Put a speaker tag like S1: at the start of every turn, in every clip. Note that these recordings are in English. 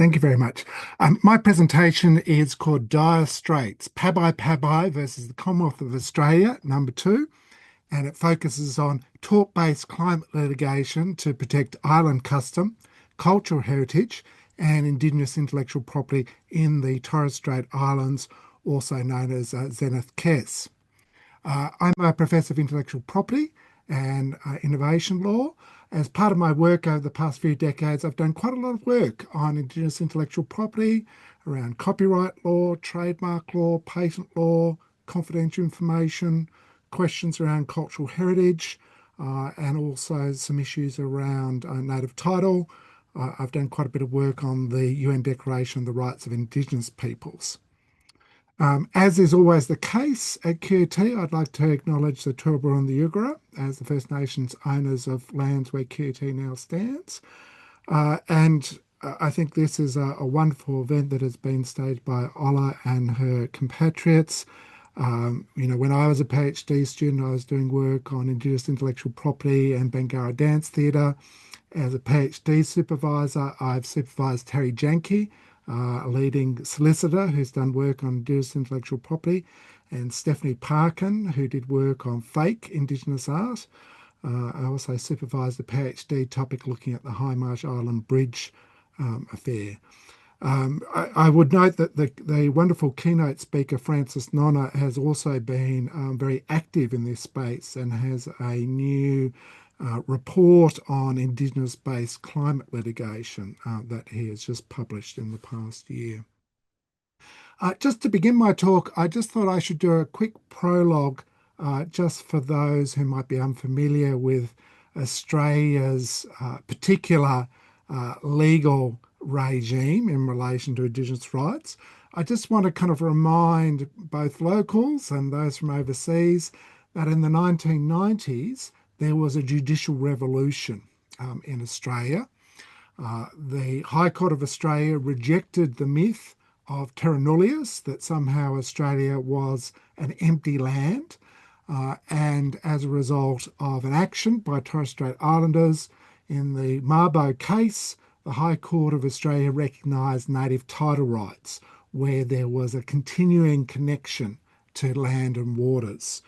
S1: Thank you very much. My presentation is called Dire Straits, Pabai Pabai versus the Commonwealth of Australia, number two, and it focuses on tort-based climate litigation to protect island custom, cultural heritage, and Indigenous intellectual property in the Torres Strait Islands, also known as Zenith KES. I'm a professor of intellectual property and innovation law. As part of my work over the past few decades, I've done quite a lot of work on Indigenous intellectual property, around copyright law, trademark law, patent law, confidential information, questions around cultural heritage, and also some issues around native title. I've done quite a bit of work on the UN Declaration on the Rights of Indigenous Peoples. As is always the case at QUT, I'd like to acknowledge the Turrbal and the Yugara as the First Nations owners of lands where QUT now stands. And I think this is a wonderful event that has been staged by Ola and her compatriots. When I was a PhD student, I was doing work on Indigenous intellectual property and Bangarra Dance Theatre. As a PhD supervisor, I've supervised Terry Janke, a leading solicitor who's done work on Indigenous intellectual property, and Stephanie Parkin, who did work on fake Indigenous art. I also supervised a PhD topic looking at the High Marsh Island Bridge affair. I would note that the wonderful keynote speaker, Francis Nonna, has also been very active in this space and has a new report on Indigenous-based climate litigation that he has just published in the past year. Just to begin my talk, I just thought I should do a quick prologue just for those who might be unfamiliar with Australia's particular legal regime in relation to Indigenous rights. I just want to kind of remind both locals and those from overseas that in the 1990s, there was a judicial revolution in Australia. The High Court of Australia rejected the myth of terra nullius, that somehow Australia was an empty land. And as a result of an action by Torres Strait Islanders in the Mabo case, the High Court of Australia recognised native title rights, where there was a continuing connection to land and waters.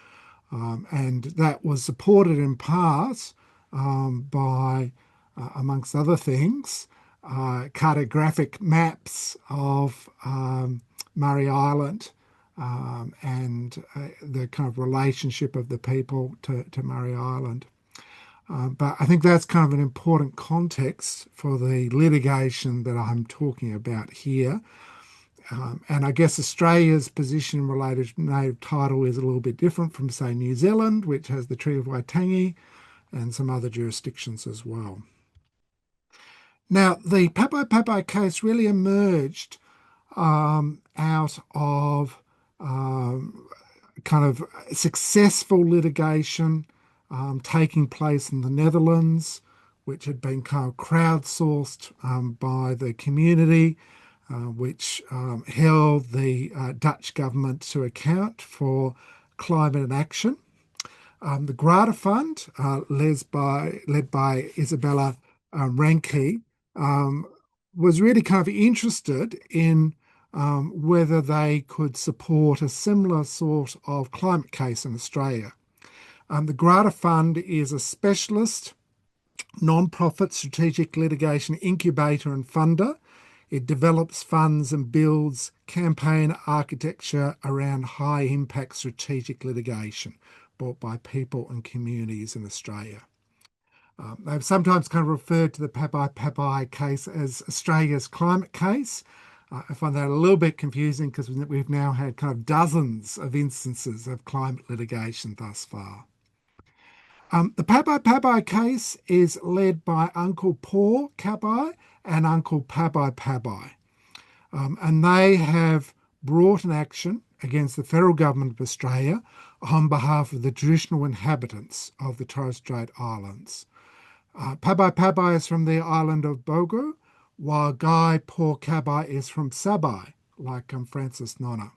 S1: And that was supported in part by, amongst other things, cartographic maps of Murray Island and the kind of relationship of the people to Murray Island. But I think that's kind of an important context for the litigation that I'm talking about here. And I guess Australia's position related to native title is a little bit different from, say, New Zealand, which has the Treaty of Waitangi, and some other jurisdictions as well. Now, the Pabai Pabai case really emerged out of kind of successful litigation taking place in the Netherlands, which had been kind of crowdsourced by the community, which held the Dutch government to account for climate action. The Grata Fund, led by Isabella Ranke, was really kind of interested in whether they could support a similar sort of climate case in Australia. The Grata Fund is a specialist non-profit strategic litigation incubator and funder. It develops funds and builds campaign architecture around high-impact strategic litigation brought by people and communities in Australia. They've sometimes kind of referred to the Pabai Pabai case as Australia's climate case. I find that a little bit confusing because we've now had kind of dozens of instances of climate litigation thus far. The Pabai Pabai case is led by Uncle Paul Kabai and Uncle Pabai Pabai. And they have brought an action against the federal government of Australia on behalf of the traditional inhabitants of the Torres Strait Islands. Pabai Pabai is from the island of Bogo, while Guy Paul Kabai is from Sabai, like Francis Nonna.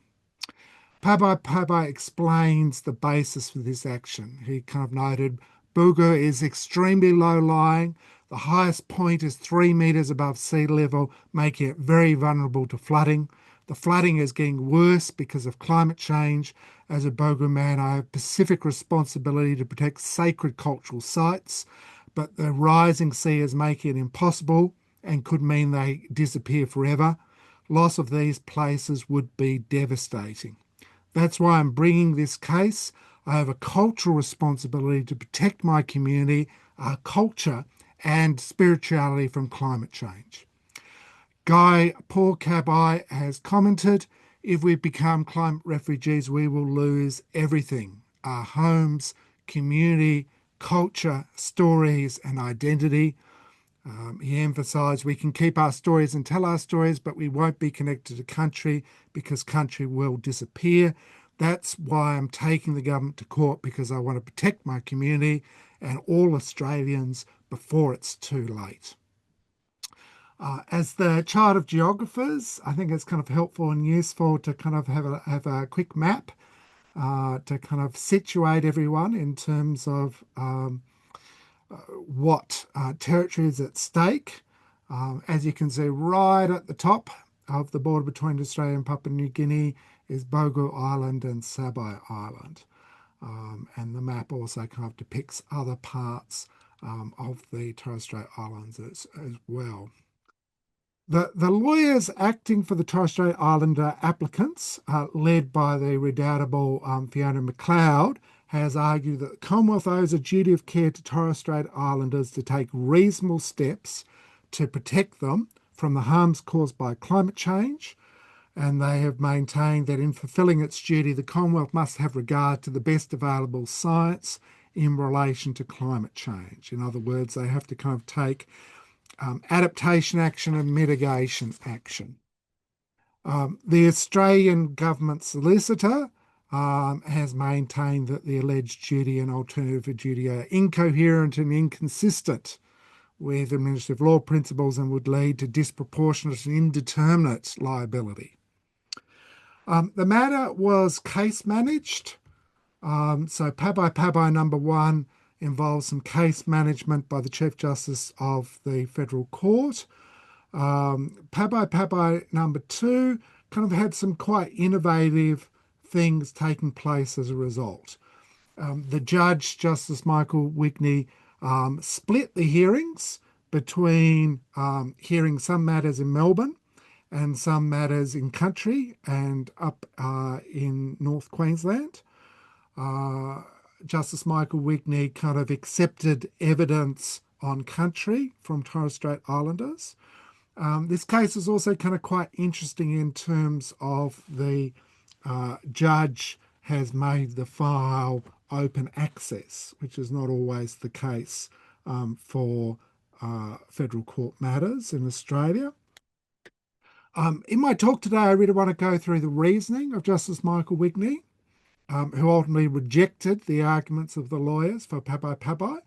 S1: Pabai Pabai explains the basis for this action. He kind of noted Booga is extremely low-lying. The highest point is 3 metres above sea level, making it very vulnerable to flooding. The flooding is getting worse because of climate change. As a Bogu man, I have specific responsibility to protect sacred cultural sites, but the rising sea is making it impossible and could mean they disappear forever. Loss of these places would be devastating. That's why I'm bringing this case. I have a cultural responsibility to protect my community, our culture, and spirituality from climate change. Guy Paul Cabai has commented, if we become climate refugees, we will lose everything: our homes, community, culture, stories, and identity. He emphasised we can keep our stories and tell our stories, but we won't be connected to country because country will disappear. That's why I'm taking the government to court, because I want to protect my community and all Australians before it's too late. As the child of geographers, I think it's kind of helpful and useful to kind of have a quick map to kind of situate everyone in terms of what territory is at stake. As you can see, right at the top of the border between Australia and Papua New Guinea is Bogo Island and Sabai Island. And the map also kind of depicts other parts of the Torres Strait Islands as well. The lawyers acting for the Torres Strait Islander applicants, led by the redoubtable Fiona McLeod, has argued that the Commonwealth owes a duty of care to Torres Strait Islanders to take reasonable steps to protect them from the harms caused by climate change. And they have maintained that in fulfilling its duty, the Commonwealth must have regard to the best available science in relation to climate change. In other words, they have to kind of take adaptation action and mitigation action. The Australian government solicitor has maintained that the alleged duty and alternative duty are incoherent and inconsistent with administrative law principles and would lead to disproportionate and indeterminate liability. The matter was case managed. So Pabai number 1 involves some case management by the Chief Justice of the Federal Court. Pabai number 2 kind of had some quite innovative things taking place as a result. The judge, Justice Michael Wigney, split the hearings between hearing some matters in Melbourne and some matters in country and up in North Queensland. Justice Michael Wigney kind of accepted evidence on country from Torres Strait Islanders. This case is also kind of quite interesting in terms of the judge has made the file open access, which is not always the case for federal court matters in Australia. In my talk today, I really want to go through the reasoning of Justice Michael Wigney, who ultimately rejected the arguments of the lawyers for Pabai.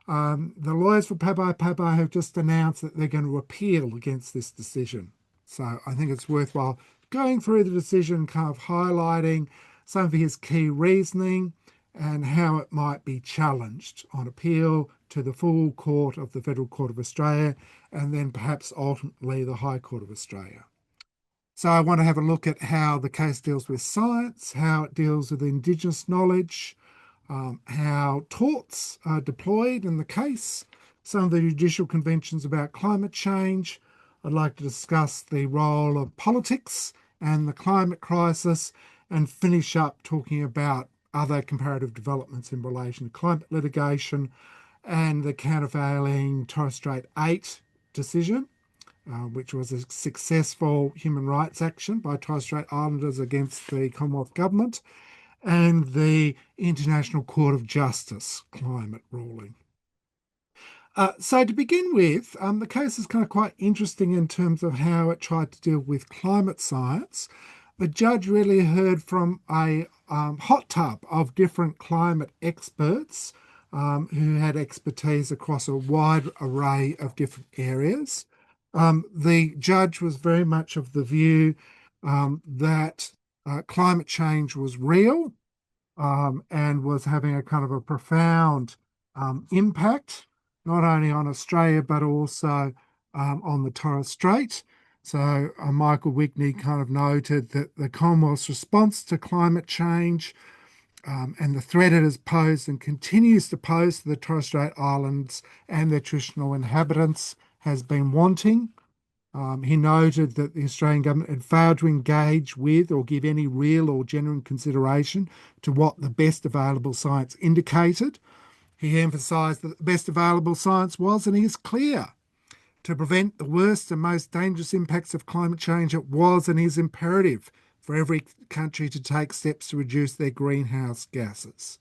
S1: The lawyers for Pabai have just announced that they're going to appeal against this decision. So I think it's worthwhile going through the decision, kind of highlighting some of his key reasoning and how it might be challenged on appeal to the full court of the Federal Court of Australia and then perhaps ultimately the High Court of Australia. So I want to have a look at how the case deals with science, how it deals with Indigenous knowledge, how torts are deployed in the case, some of the judicial conventions about climate change. I'd like to discuss the role of politics and the climate crisis and finish up talking about other comparative developments in relation to climate litigation and the countervailing Torres Strait 8 decision, which was a successful human rights action by Torres Strait Islanders against the Commonwealth Government, and the International Court of Justice climate ruling. So to begin with, the case is kind of quite interesting in terms of how it tried to deal with climate science. The judge really heard from a hot tub of different climate experts who had expertise across a wide array of different areas. The judge was very much of the view that climate change was real and was having a kind of a profound impact, not only on Australia but also on the Torres Strait. So Michael Wigney kind of noted that the Commonwealth's response to climate change and the threat it has posed and continues to pose to the Torres Strait Islands and their traditional inhabitants has been wanting. He noted that the Australian government had failed to engage with or give any real or genuine consideration to what the best available science indicated. He emphasised that the best available science was and is clear. To prevent the worst and most dangerous impacts of climate change, it was and is imperative for every country to take steps to reduce their greenhouse gases.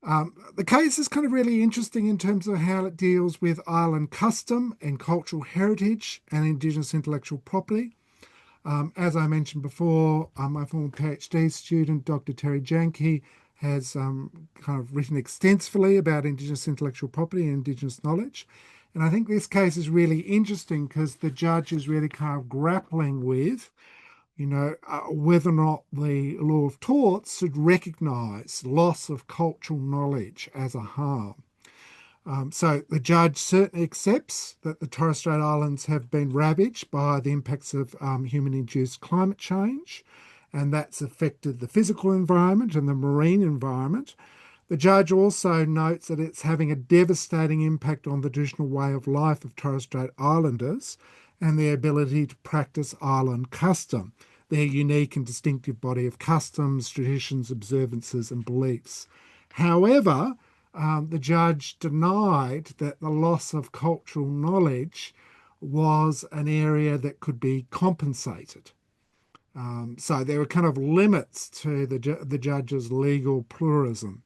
S1: The case is kind of really interesting in terms of how it deals with island custom and cultural heritage and Indigenous intellectual property. As I mentioned before, my former PhD student, Dr. Terry Janke, has kind of written extensively about Indigenous intellectual property and Indigenous knowledge. And I think this case is really interesting because the judge is really kind of grappling with, whether or not the law of torts should recognise loss of cultural knowledge as a harm. So the judge certainly accepts that the Torres Strait Islands have been ravaged by the impacts of human-induced climate change, and that's affected the physical environment and the marine environment. The judge also notes that it's having a devastating impact on the traditional way of life of Torres Strait Islanders and their ability to practice island custom, their unique and distinctive body of customs, traditions, observances, and beliefs. However, the judge denied that the loss of cultural knowledge was an area that could be compensated. So there are kind of limits to the judge's legal pluralism.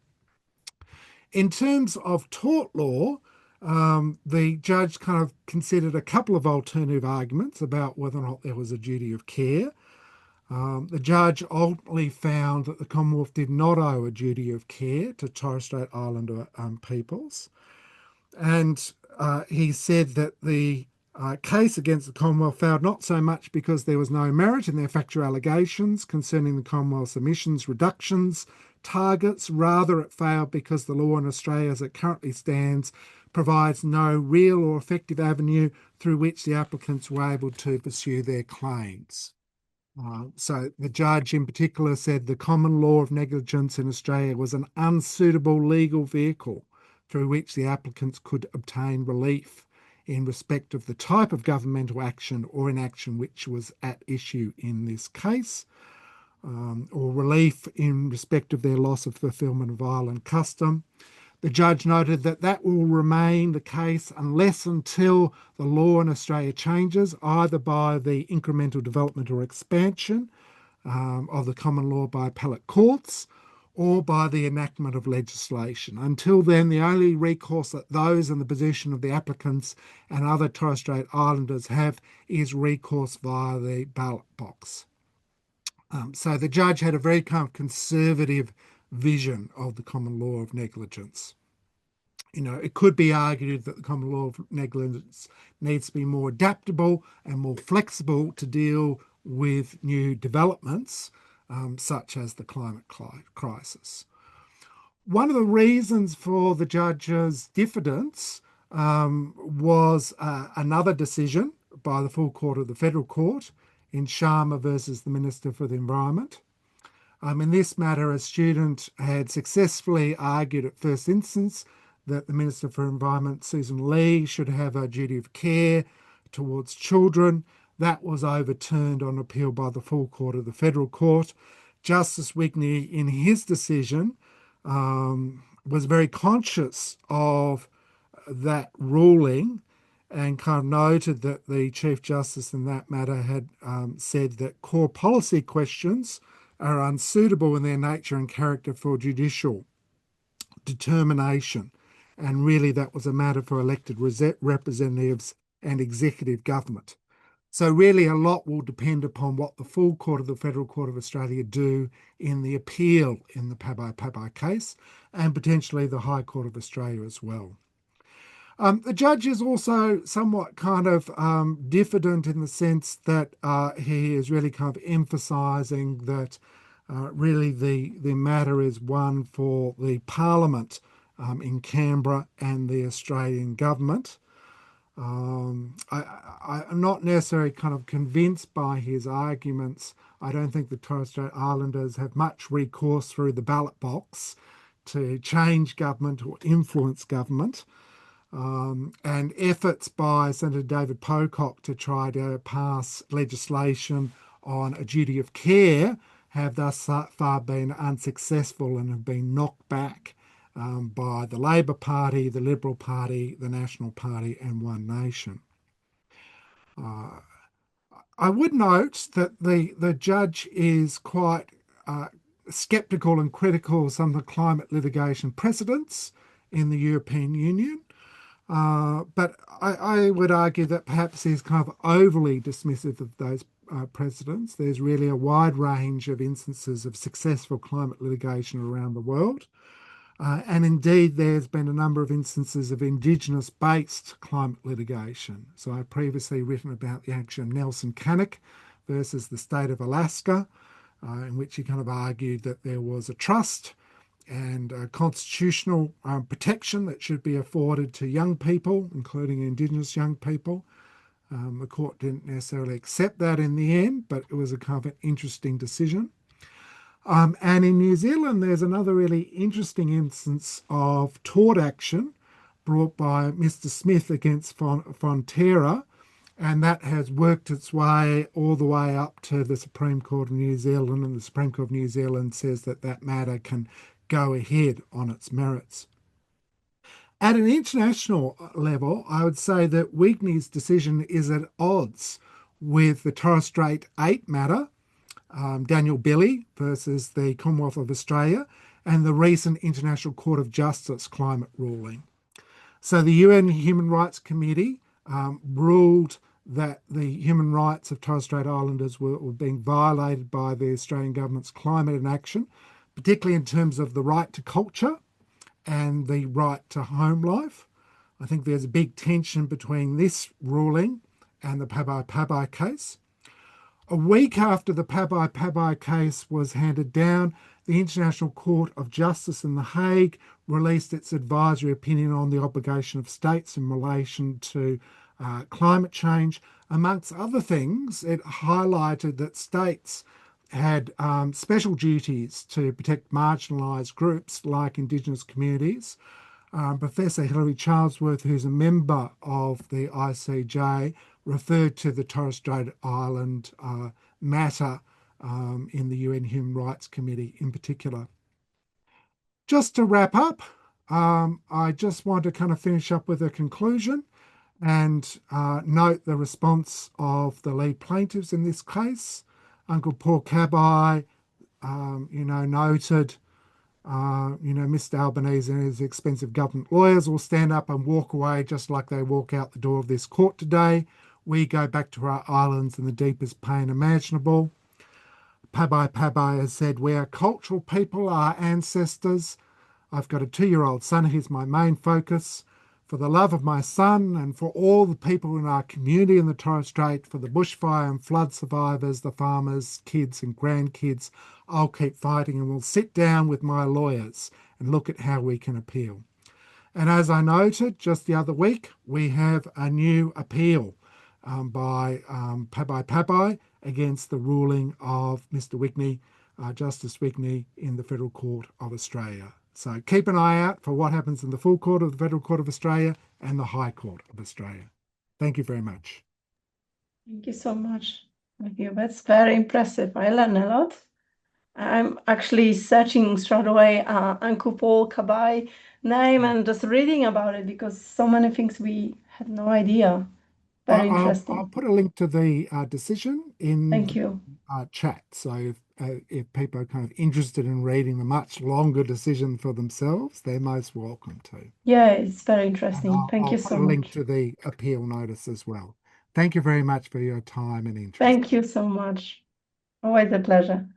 S1: In terms of tort law, the judge kind of considered a couple of alternative arguments about whether or not there was a duty of care. The judge ultimately found that the Commonwealth did not owe a duty of care to Torres Strait Islander peoples. And he said that the case against the Commonwealth failed not so much because there was no merit in their factual allegations concerning the Commonwealth's emissions reductions targets. Rather, it failed because the law in Australia as it currently stands provides no real or effective avenue through which the applicants were able to pursue their claims. So the judge in particular said the common law of negligence in Australia was an unsuitable legal vehicle through which the applicants could obtain relief in respect of the type of governmental action or inaction which was at issue in this case, or relief in respect of their loss of fulfilment of island custom. The judge noted that that will remain the case unless until the law in Australia changes, either by the incremental development or expansion of the common law by appellate courts or by the enactment of legislation. Until then, the only recourse that those in the position of the applicants and other Torres Strait Islanders have is recourse via the ballot box. So the judge had a very kind of conservative vision of the common law of negligence. It could be argued that the common law of negligence needs to be more adaptable and more flexible to deal with new developments, such as the climate crisis. One of the reasons for the judge's diffidence was another decision by the full court of the Federal Court in Sharma versus the Minister for the Environment. In this matter, a student had successfully argued at first instance that the Minister for Environment, Susan Lee, should have a duty of care towards children. That was overturned on appeal by the full court of the Federal Court. Justice Wigney, in his decision, was very conscious of that ruling and kind of noted that the Chief Justice in that matter had said that core policy questions are unsuitable in their nature and character for judicial determination. And really that was a matter for elected representatives and executive government. So really a lot will depend upon what the full court of the Federal Court of Australia do in the appeal in the Pabai case and potentially the High Court of Australia as well. The judge is also somewhat kind of diffident in the sense that he is really kind of emphasising that really the matter is one for the Parliament in Canberra and the Australian government. I'm not necessarily kind of convinced by his arguments. I don't think the Torres Strait Islanders have much recourse through the ballot box to change government or influence government. And efforts by Senator David Pocock to try to pass legislation on a duty of care have thus far been unsuccessful and have been knocked back by the Labor Party, the Liberal Party, the National Party, and One Nation. I would note that the judge is quite sceptical and critical of some of the climate litigation precedents in the European Union. But I would argue that perhaps he's kind of overly dismissive of those precedents. There's really a wide range of instances of successful climate litigation around the world. And indeed, there's been a number of instances of Indigenous-based climate litigation. So I've previously written about the action of Nelson Canick versus the state of Alaska, in which he kind of argued that there was a trust and constitutional protection that should be afforded to young people, including Indigenous young people. The court didn't necessarily accept that in the end, but it was a kind of an interesting decision. And in New Zealand, there's another really interesting instance of tort action brought by Mr. Smith against Fonterra, and that has worked its way all the way up to the Supreme Court of New Zealand, and the Supreme Court of New Zealand says that that matter can go ahead on its merits. At an international level, I would say that WGNI's decision is at odds with the Torres Strait 8 matter, Daniel Billy versus the Commonwealth of Australia, and the recent International Court of Justice climate ruling. So the UN Human Rights Committee ruled that the human rights of Torres Strait Islanders were being violated by the Australian government's climate inaction, particularly in terms of the right to culture and the right to home life. I think there's a big tension between this ruling and the Pabai Pabai case. A week after the Pabai Pabai case was handed down, the International Court of Justice in The Hague released its advisory opinion on the obligation of states in relation to climate change. Amongst other things, it highlighted that states had special duties to protect marginalised groups like Indigenous communities. Professor Hilary Charlesworth, who's a member of the ICJ, referred to the Torres Strait Island matter in the UN Human Rights Committee in particular. Just to wrap up, I just want to kind of finish up with a conclusion and note the response of the lead plaintiffs in this case. Uncle Paul Cabai, noted, Mr. Albanese and his expensive government lawyers will stand up and walk away just like they walk out the door of this court today. We go back to our islands in the deepest pain imaginable. Pabai Pabai has said, we are cultural people, our ancestors. I've got a 2-year-old son. He's my main focus. For the love of my son and for all the people in our community in the Torres Strait, for the bushfire and flood survivors, the farmers, kids and grandkids, I'll keep fighting and we'll sit down with my lawyers and look at how we can appeal. And as I noted just the other week, we have a new appeal by Pabai Pabai against the ruling of Mr. WGNI, Justice WGNI in the Federal Court of Australia. So keep an eye out for what happens in the full court of the Federal Court of Australia and the High Court of Australia. Thank you very much.
S2: Thank you so much, Matthew. That's very impressive. I learned a lot. I'm actually searching straight away Uncle Paul Cabai name and just reading about it because so many things we had no idea. Very interesting.
S1: I'll put a link to the decision in
S2: Thank you.
S1: Chat. So if people are kind of interested in reading the much longer decision for themselves, they're most welcome to.
S2: Yeah, it's very interesting. Thank you so much.
S1: I'll put a link to the appeal notice as well. Thank you very much for your time and interest.
S2: Thank you so much. Always a pleasure.